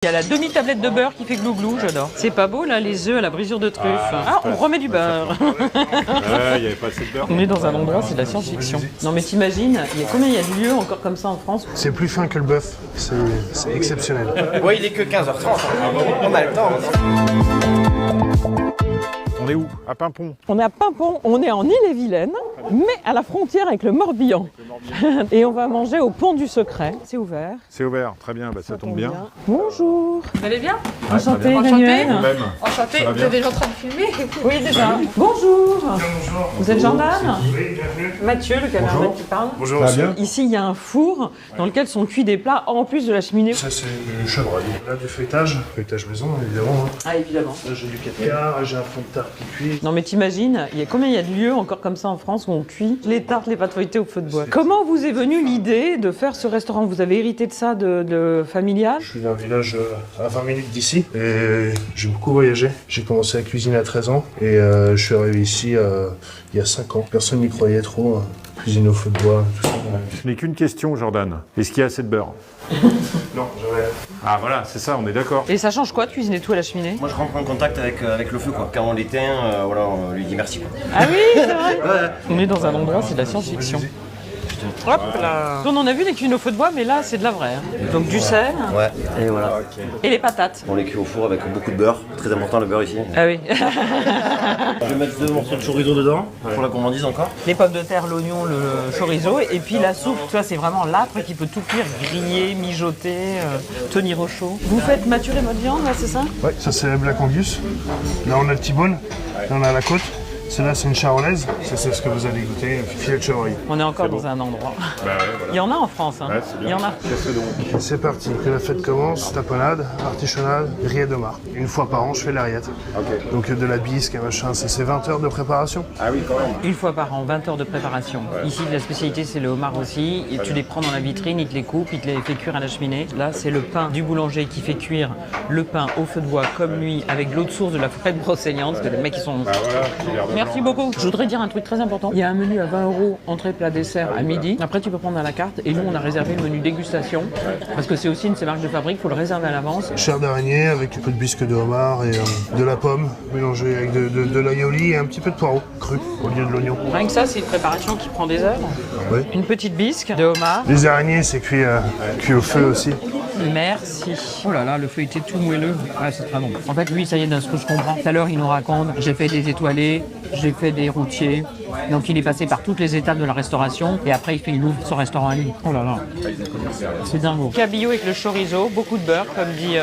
Il y a la demi-tablette de beurre qui fait glouglou, j'adore. C'est pas beau là, les œufs à la brisure de truffe. Ah, on remet du beurre. Il n'y avait pas assez de beurre. On est dans un endroit, c'est de la science-fiction. Non mais t'imagines, combien il y a de lieux encore comme ça en France? C'est plus fin que le bœuf, c'est exceptionnel. Ouais, il est que 15h30. On a le temps. On est où? À Paimpont. On est à Paimpont, on est en Ille-et-Vilaine, mais à la frontière avec le Morbihan. Et on va manger au Pont du Secret. C'est ouvert. C'est ouvert, très bien, ça tombe bien. Bonjour. Vous allez bien? Enchanté, Enchanté. Emmanuel. Même. Enchanté, Ça va vous bien êtes déjà en train de filmer? Oui, déjà. Bonjour. Bonjour. Vous êtes Jordan? Oui, bienvenue. Mathieu, le caméraman qui parle. Bonjour. Ça va monsieur. bien? Ici, il y a un four dans lequel sont cuits des plats en plus de la cheminée. Ça c'est le chevreuil. Là du feuilletage maison évidemment. Hein. Ah, évidemment. Là j'ai du 4 quarts, j'ai un fond de tarte qui cuit. Non mais t'imagines, combien il y a de lieux encore comme ça en France où on cuit les tartes, les pâtes feuilletées au feu de bois. Comment vous est venue l'idée de faire ce restaurant? Vous avez hérité de ça de familial? Je suis d'un village à 20 minutes d'ici et j'ai beaucoup voyagé. J'ai commencé à cuisiner à 13 ans et je suis arrivé ici il y a 5 ans. Personne n'y croyait trop. Cuisiner au feu de bois, tout ça. Je n'ai qu'une question, Jordan. Est-ce qu'il y a assez de beurre? Non, jamais. Ah voilà, c'est ça, on est d'accord. Et ça change quoi de cuisiner tout à la cheminée? Moi, je rentre en contact avec le feu, quoi. Quand on l'éteint, voilà, on lui dit merci, quoi. Ah oui, c'est vrai. On est dans un endroit, c'est de la science-fiction. Hop là. On en a vu des cuisines au feu de bois, mais là c'est de la vraie. Donc du sel Ouais, et voilà. et les patates. On les cuit au four avec beaucoup de beurre. Très important le beurre ici. Ah oui. Je vais mettre 2 morceaux de chorizo dedans pour la gourmandise encore. Les pommes de terre, l'oignon, le chorizo, et puis la soupe, tu vois, c'est vraiment l'âpre qui peut tout cuire, griller, mijoter, tenir au chaud. Vous faites maturer votre viande, là, c'est ça? Ouais, ça c'est la Black Angus. Là on a le T-bone, là on a la côte. Celle-là c'est une charolaise, ça c'est ce que vous allez goûter, filet de chevreuil. On est encore dans un endroit. Bah ouais, voilà. Il y en a en France, hein. Ouais, c'est Il bien. y en a. Qu'est-ce donc? C'est parti, que la fête commence, tapenade, artichonnade, rillettes de mar. Une fois par an je fais la rillette. Ok. Donc de la bisque, machin, ça c'est 20 heures de préparation. Ah oui, quand même. Une fois par an, 20 heures de préparation. Ici, la spécialité, c'est le homard aussi. Et tu les prends dans la vitrine, ils te les coupent, ils te les fait cuire à la cheminée. Là, c'est le pain du boulanger qui fait cuire le pain au feu de bois comme lui, avec l'eau de source de la forêt de Brocéliande, parce que les mecs, ils sont... Bah voilà, j'ai l'air de Merci beaucoup. Je voudrais dire un truc très important. Il y a un menu à 20 €, entrée, plat, dessert à midi. Après, tu peux prendre à la carte. Et nous, on a réservé le menu dégustation. Parce que c'est aussi une de ces marques de fabrique, il faut le réserver à l'avance. Chair d'araignée avec un peu de bisque de homard et de la pomme mélangée avec de l'aioli et un petit peu de poireau cru au lieu de l'oignon. Rien que ça, c'est une préparation qui prend des heures. Oui. Une petite bisque de homard. Les araignées c'est cuit au feu aussi. Merci. Oh là là, le feuilleté tout moelleux. Ah, c'est très bon. En fait, lui, ça y est, dans ce que je comprends. Tout à l'heure, il nous raconte, j'ai fait des étoilés, j'ai fait des routiers. Donc, il est passé par toutes les étapes de la restauration. Et après, il ouvre son restaurant à lui. Oh là là. C'est dingo. Cabillaud avec le chorizo, beaucoup de beurre, comme dit